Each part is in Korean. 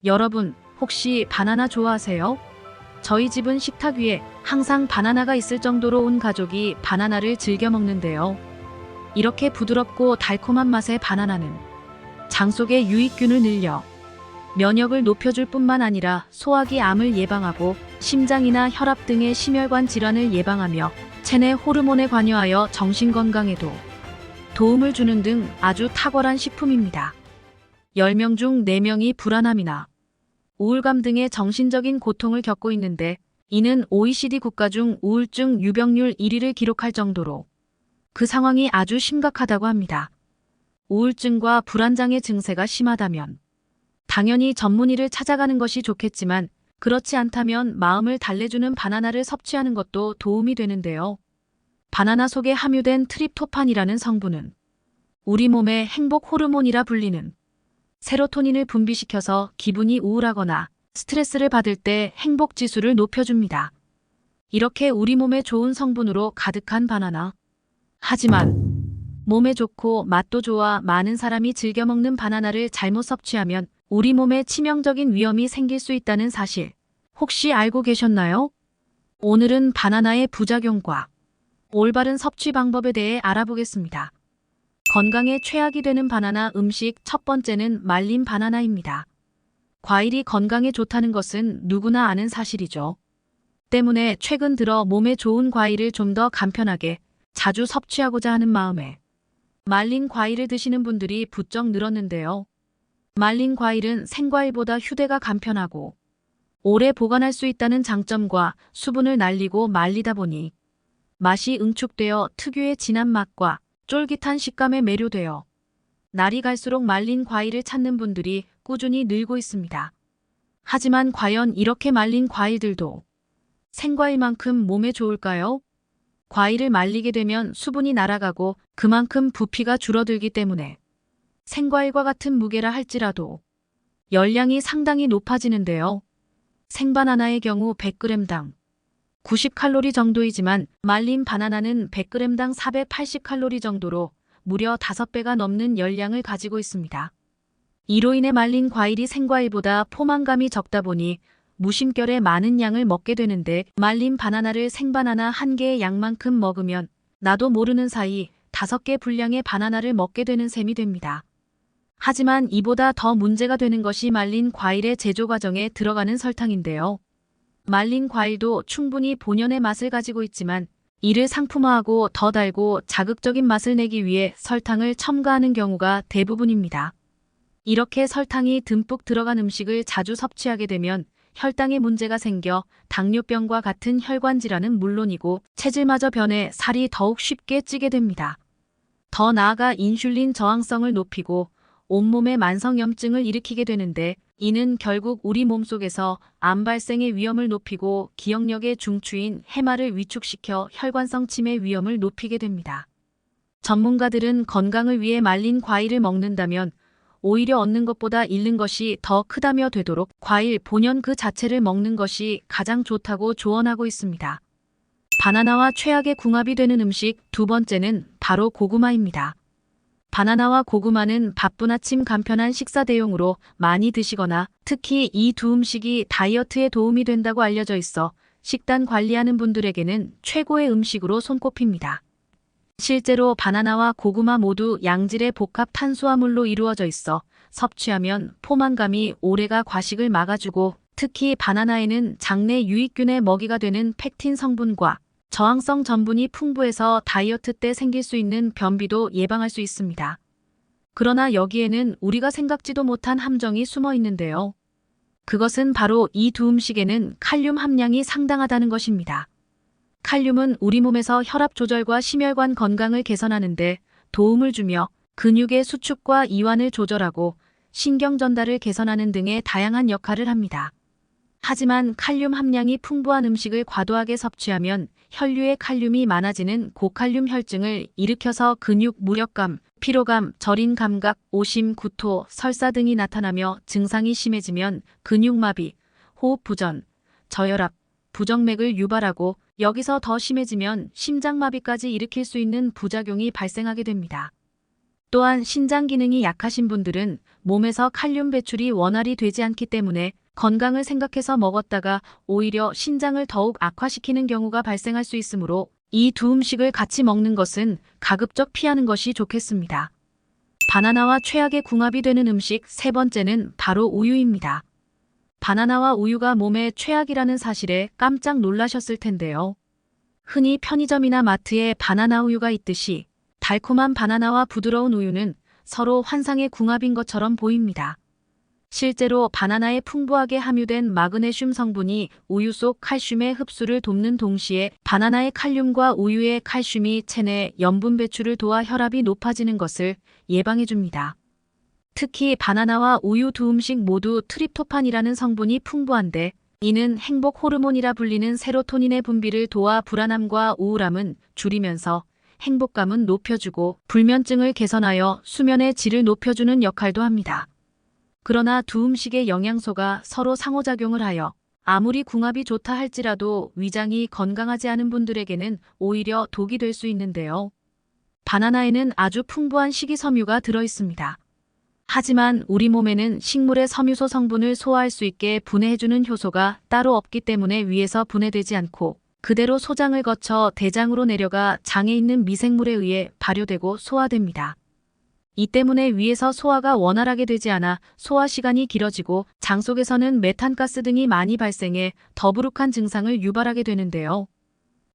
여러분, 혹시 바나나 좋아하세요? 저희 집은 식탁 위에 항상 바나나가 있을 정도로 온 가족이 바나나를 즐겨 먹는데요. 이렇게 부드럽고 달콤한 맛의 바나나는 장 속의 유익균을 늘려 면역을 높여줄 뿐만 아니라 소화기 암을 예방하고 심장이나 혈압 등의 심혈관 질환을 예방하며 체내 호르몬에 관여하여 정신 건강에도 도움을 주는 등 아주 탁월한 식품입니다. 10명 중 4명이 불안함이나 우울감 등의 정신적인 고통을 겪고 있는데, 이는 OECD 국가 중 우울증 유병률 1위를 기록할 정도로 그 상황이 아주 심각하다고 합니다. 우울증과 불안장애 증세가 심하다면 당연히 전문의를 찾아가는 것이 좋겠지만, 그렇지 않다면 마음을 달래주는 바나나를 섭취하는 것도 도움이 되는데요. 바나나 속에 함유된 트립토판이라는 성분은 우리 몸의 행복 호르몬이라 불리는 세로토닌을 분비시켜서 기분이 우울하거나 스트레스를 받을 때 행복 지수를 높여줍니다. 이렇게 우리 몸에 좋은 성분으로 가득한 바나나. 하지만 몸에 좋고 맛도 좋아 많은 사람이 즐겨 먹는 바나나를 잘못 섭취하면 우리 몸에 치명적인 위험이 생길 수 있다는 사실 혹시 알고 계셨나요? 오늘은 바나나의 부작용과 올바른 섭취 방법에 대해 알아보겠습니다. 건강에 최악이 되는 바나나 음식 첫 번째는 말린 바나나입니다. 과일이 건강에 좋다는 것은 누구나 아는 사실이죠. 때문에 최근 들어 몸에 좋은 과일을 좀 더 간편하게 자주 섭취하고자 하는 마음에 말린 과일을 드시는 분들이 부쩍 늘었는데요. 말린 과일은 생과일보다 휴대가 간편하고 오래 보관할 수 있다는 장점과 수분을 날리고 말리다 보니 맛이 응축되어 특유의 진한 맛과 쫄깃한 식감에 매료되어 날이 갈수록 말린 과일을 찾는 분들이 꾸준히 늘고 있습니다. 하지만 과연 이렇게 말린 과일들도 생과일만큼 몸에 좋을까요? 과일을 말리게 되면 수분이 날아가고 그만큼 부피가 줄어들기 때문에 생과일과 같은 무게라 할지라도 열량이 상당히 높아지는데요. 생바나나의 경우 100g당 90칼로리 정도이지만 말린 바나나는 100g당 480칼로리 정도로 무려 5배가 넘는 열량을 가지고 있습니다. 이로 인해 말린 과일이 생과일보다 포만감이 적다 보니 무심결에 많은 양을 먹게 되는데, 말린 바나나를 생바나나 1개의 양만큼 먹으면 나도 모르는 사이 5개 분량의 바나나를 먹게 되는 셈이 됩니다. 하지만 이보다 더 문제가 되는 것이 말린 과일의 제조 과정에 들어가는 설탕인데요. 말린 과일도 충분히 본연의 맛을 가지고 있지만 이를 상품화하고 더 달고 자극적인 맛을 내기 위해 설탕을 첨가하는 경우가 대부분입니다. 이렇게 설탕이 듬뿍 들어간 음식을 자주 섭취하게 되면 혈당에 문제가 생겨 당뇨병과 같은 혈관 질환은 물론이고 체질마저 변해 살이 더욱 쉽게 찌게 됩니다. 더 나아가 인슐린 저항성을 높이고 온몸에 만성염증을 일으키게 되는데, 이는 결국 우리 몸속에서 암 발생의 위험을 높이고 기억력의 중추인 해마를 위축시켜 혈관성 치매 위험을 높이게 됩니다. 전문가들은 건강을 위해 말린 과일을 먹는다면 오히려 얻는 것보다 잃는 것이 더 크다며 되도록 과일 본연 그 자체를 먹는 것이 가장 좋다고 조언하고 있습니다. 바나나와 최악의 궁합이 되는 음식 두 번째는 바로 고구마입니다. 바나나와 고구마는 바쁜 아침 간편한 식사 대용으로 많이 드시거나 특히 이 두 음식이 다이어트에 도움이 된다고 알려져 있어 식단 관리하는 분들에게는 최고의 음식으로 손꼽힙니다. 실제로 바나나와 고구마 모두 양질의 복합 탄수화물로 이루어져 있어 섭취하면 포만감이 오래가 과식을 막아주고, 특히 바나나에는 장내 유익균의 먹이가 되는 펙틴 성분과 저항성 전분이 풍부해서 다이어트 때 생길 수 있는 변비도 예방할 수 있습니다. 그러나 여기에는 우리가 생각지도 못한 함정이 숨어 있는데요. 그것은 바로 이 두 음식에는 칼륨 함량이 상당하다는 것입니다. 칼륨은 우리 몸에서 혈압 조절과 심혈관 건강을 개선하는 데 도움을 주며 근육의 수축과 이완을 조절하고 신경 전달을 개선하는 등의 다양한 역할을 합니다. 하지만 칼륨 함량이 풍부한 음식을 과도하게 섭취하면 혈류에 칼륨이 많아지는 고칼륨 혈증을 일으켜서 근육 무력감, 피로감, 저린 감각, 오심, 구토, 설사 등이 나타나며 증상이 심해지면 근육마비, 호흡 부전, 저혈압, 부정맥을 유발하고 여기서 더 심해지면 심장마비까지 일으킬 수 있는 부작용이 발생하게 됩니다. 또한 신장 기능이 약하신 분들은 몸에서 칼륨 배출이 원활히 되지 않기 때문에 건강을 생각해서 먹었다가 오히려 신장을 더욱 악화시키는 경우가 발생할 수 있으므로 이 두 음식을 같이 먹는 것은 가급적 피하는 것이 좋겠습니다. 바나나와 최악의 궁합이 되는 음식 세 번째는 바로 우유입니다. 바나나와 우유가 몸에 최악이라는 사실에 깜짝 놀라셨을 텐데요. 흔히 편의점이나 마트에 바나나 우유가 있듯이 달콤한 바나나와 부드러운 우유는 서로 환상의 궁합인 것처럼 보입니다. 실제로 바나나에 풍부하게 함유된 마그네슘 성분이 우유 속 칼슘의 흡수를 돕는 동시에 바나나의 칼륨과 우유의 칼슘이 체내 염분 배출을 도와 혈압이 높아지는 것을 예방해줍니다. 특히 바나나와 우유 두 음식 모두 트립토판이라는 성분이 풍부한데 이는 행복 호르몬이라 불리는 세로토닌의 분비를 도와 불안함과 우울함은 줄이면서 행복감은 높여주고 불면증을 개선하여 수면의 질을 높여주는 역할도 합니다. 그러나 두 음식의 영양소가 서로 상호작용을 하여 아무리 궁합이 좋다 할지라도 위장이 건강하지 않은 분들에게는 오히려 독이 될 수 있는데요. 바나나에는 아주 풍부한 식이섬유가 들어있습니다. 하지만 우리 몸에는 식물의 섬유소 성분을 소화할 수 있게 분해해주는 효소가 따로 없기 때문에 위에서 분해되지 않고 그대로 소장을 거쳐 대장으로 내려가 장에 있는 미생물에 의해 발효되고 소화됩니다. 이 때문에 위에서 소화가 원활하게 되지 않아 소화 시간이 길어지고 장 속에서는 메탄가스 등이 많이 발생해 더부룩한 증상을 유발하게 되는데요.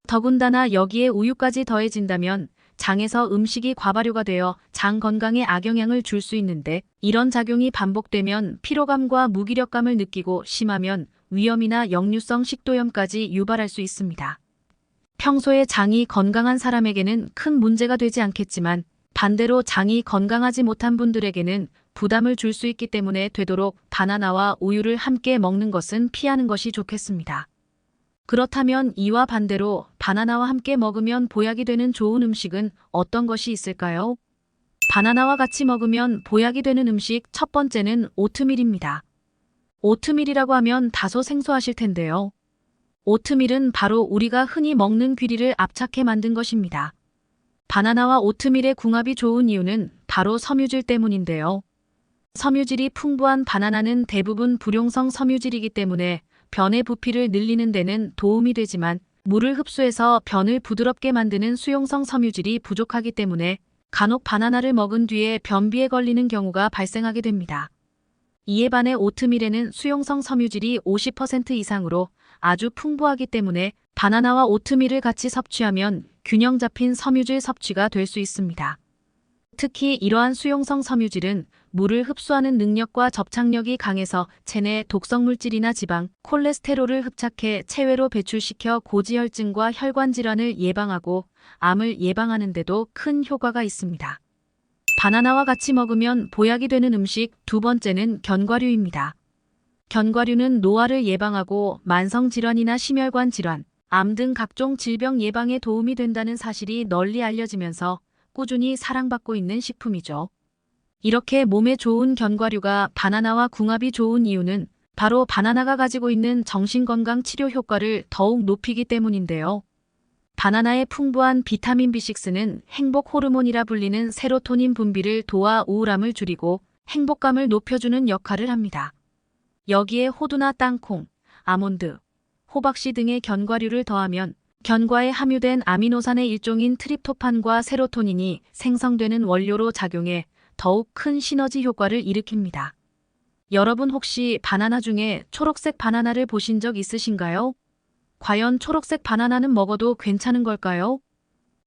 더군다나 여기에 우유까지 더해진다면 장에서 음식이 과발효가 되어 장 건강에 악영향을 줄 수 있는데 이런 작용이 반복되면 피로감과 무기력감을 느끼고 심하면 위염이나 역류성 식도염까지 유발할 수 있습니다. 평소에 장이 건강한 사람에게는 큰 문제가 되지 않겠지만 반대로 장이 건강하지 못한 분들에게는 부담을 줄 수 있기 때문에 되도록 바나나와 우유를 함께 먹는 것은 피하는 것이 좋겠습니다. 그렇다면 이와 반대로 바나나와 함께 먹으면 보약이 되는 좋은 음식은 어떤 것이 있을까요? 바나나와 같이 먹으면 보약이 되는 음식 첫 번째는 오트밀입니다. 오트밀이라고 하면 다소 생소하실 텐데요. 오트밀은 바로 우리가 흔히 먹는 귀리를 압착해 만든 것입니다. 바나나와 오트밀의 궁합이 좋은 이유는 바로 섬유질 때문인데요. 섬유질이 풍부한 바나나는 대부분 불용성 섬유질이기 때문에 변의 부피를 늘리는 데는 도움이 되지만 물을 흡수해서 변을 부드럽게 만드는 수용성 섬유질이 부족하기 때문에 간혹 바나나를 먹은 뒤에 변비에 걸리는 경우가 발생하게 됩니다. 이에 반해 오트밀에는 수용성 섬유질이 50% 이상으로 아주 풍부하기 때문에 바나나와 오트밀을 같이 섭취하면 균형 잡힌 섬유질 섭취가 될 수 있습니다. 특히 이러한 수용성 섬유질은 물을 흡수하는 능력과 접착력이 강해서 체내 독성물질이나 지방, 콜레스테롤을 흡착해 체외로 배출시켜 고지혈증과 혈관 질환을 예방하고 암을 예방하는 데도 큰 효과가 있습니다. 바나나와 같이 먹으면 보약이 되는 음식 두 번째는 견과류입니다. 견과류는 노화를 예방하고 만성질환이나 심혈관 질환, 암 등 각종 질병 예방에 도움이 된다는 사실이 널리 알려지면서 꾸준히 사랑받고 있는 식품이죠. 이렇게 몸에 좋은 견과류가 바나나와 궁합이 좋은 이유는 바로 바나나가 가지고 있는 정신건강 치료 효과를 더욱 높이기 때문인데요. 바나나의 풍부한 비타민 B6는 행복 호르몬이라 불리는 세로토닌 분비를 도와 우울함을 줄이고 행복감을 높여주는 역할을 합니다. 여기에 호두나 땅콩, 아몬드, 호박씨 등의 견과류를 더하면 견과에 함유된 아미노산의 일종인 트립토판과 세로토닌이 생성되는 원료로 작용해 더욱 큰 시너지 효과를 일으킵니다. 여러분 혹시 바나나 중에 초록색 바나나를 보신 적 있으신가요? 과연 초록색 바나나는 먹어도 괜찮은 걸까요?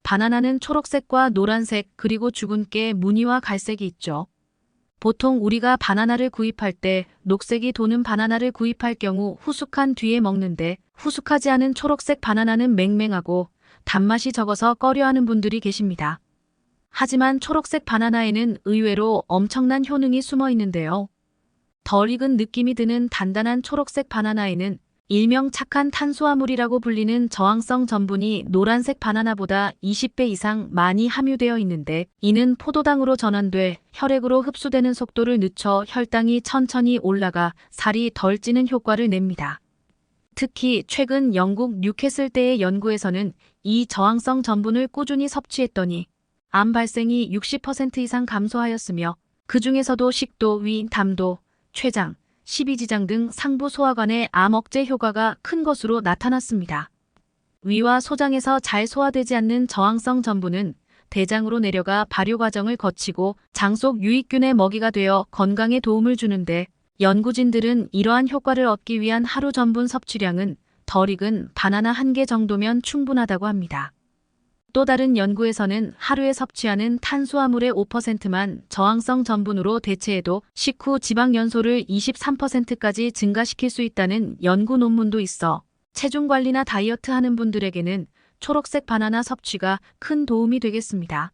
바나나는 초록색과 노란색 그리고 죽은 깨 무늬와 갈색이 있죠. 보통 우리가 바나나를 구입할 때 녹색이 도는 바나나를 구입할 경우 후숙한 뒤에 먹는데 후숙하지 않은 초록색 바나나는 맹맹하고 단맛이 적어서 꺼려하는 분들이 계십니다. 하지만 초록색 바나나에는 의외로 엄청난 효능이 숨어 있는데요. 덜 익은 느낌이 드는 단단한 초록색 바나나에는 일명 착한 탄수화물이라고 불리는 저항성 전분이 노란색 바나나보다 20배 이상 많이 함유되어 있는데 이는 포도당으로 전환돼 혈액으로 흡수되는 속도를 늦춰 혈당이 천천히 올라가 살이 덜 찌는 효과를 냅니다. 특히 최근 영국 뉴캐슬대의 연구에서는 이 저항성 전분을 꾸준히 섭취했더니 암 발생이 60% 이상 감소하였으며 그 중에서도 식도, 위, 담도, 췌장, 십이지장 등 상부 소화관의 암 억제 효과가 큰 것으로 나타났습니다. 위와 소장에서 잘 소화되지 않는 저항성 전분은 대장으로 내려가 발효 과정을 거치고 장 속 유익균의 먹이가 되어 건강에 도움을 주는데 연구진들은 이러한 효과를 얻기 위한 하루 전분 섭취량은 덜 익은 바나나 1개 정도면 충분하다고 합니다. 또 다른 연구에서는 하루에 섭취하는 탄수화물의 5%만 저항성 전분으로 대체해도 식후 지방 연소를 23%까지 증가시킬 수 있다는 연구 논문도 있어 체중 관리나 다이어트 하는 분들에게는 초록색 바나나 섭취가 큰 도움이 되겠습니다.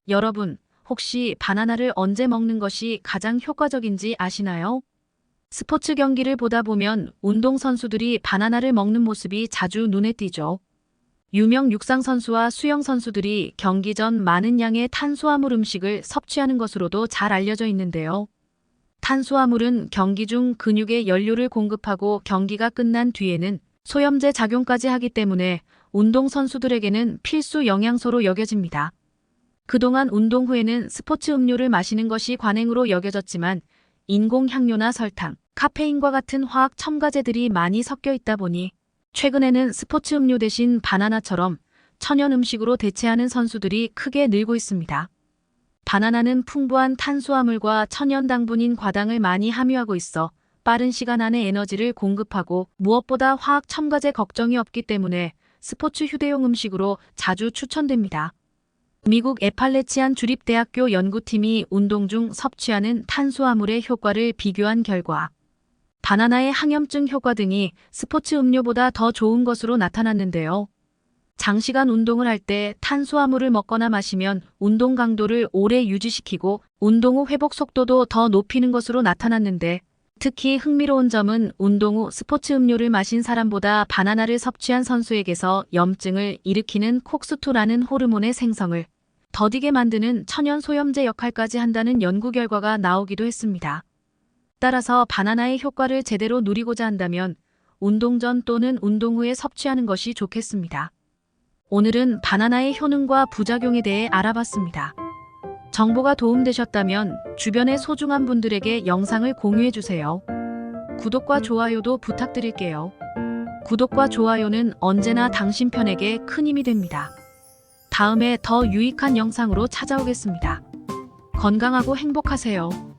여러분, 혹시 바나나를 언제 먹는 것이 가장 효과적인지 아시나요? 스포츠 경기를 보다 보면 운동선수들이 바나나를 먹는 모습이 자주 눈에 띄죠. 유명 육상선수와 수영선수들이 경기 전 많은 양의 탄수화물 음식을 섭취하는 것으로도 잘 알려져 있는데요. 탄수화물은 경기 중 근육에 연료를 공급하고 경기가 끝난 뒤에는 소염제 작용까지 하기 때문에 운동선수들에게는 필수 영양소로 여겨집니다. 그동안 운동 후에는 스포츠 음료를 마시는 것이 관행으로 여겨졌지만 인공향료나 설탕, 카페인과 같은 화학 첨가제들이 많이 섞여 있다 보니 최근에는 스포츠 음료 대신 바나나처럼 천연 음식으로 대체하는 선수들이 크게 늘고 있습니다. 바나나는 풍부한 탄수화물과 천연 당분인 과당을 많이 함유하고 있어 빠른 시간 안에 에너지를 공급하고 무엇보다 화학 첨가제 걱정이 없기 때문에 스포츠 휴대용 음식으로 자주 추천됩니다. 미국 에팔레치안 주립대학교 연구팀이 운동 중 섭취하는 탄수화물의 효과를 비교한 결과 바나나의 항염증 효과 등이 스포츠 음료보다 더 좋은 것으로 나타났는데요. 장시간 운동을 할 때 탄수화물을 먹거나 마시면 운동 강도를 오래 유지시키고 운동 후 회복 속도도 더 높이는 것으로 나타났는데 특히 흥미로운 점은 운동 후 스포츠 음료를 마신 사람보다 바나나를 섭취한 선수에게서 염증을 일으키는 콕스토라는 호르몬의 생성을 더디게 만드는 천연 소염제 역할까지 한다는 연구 결과가 나오기도 했습니다. 따라서 바나나의 효과를 제대로 누리고자 한다면 운동 전 또는 운동 후에 섭취하는 것이 좋겠습니다. 오늘은 바나나의 효능과 부작용에 대해 알아봤습니다. 정보가 도움되셨다면 주변의 소중한 분들에게 영상을 공유해주세요. 구독과 좋아요도 부탁드릴게요. 구독과 좋아요는 언제나 당신 편에게 큰 힘이 됩니다. 다음에 더 유익한 영상으로 찾아오겠습니다. 건강하고 행복하세요.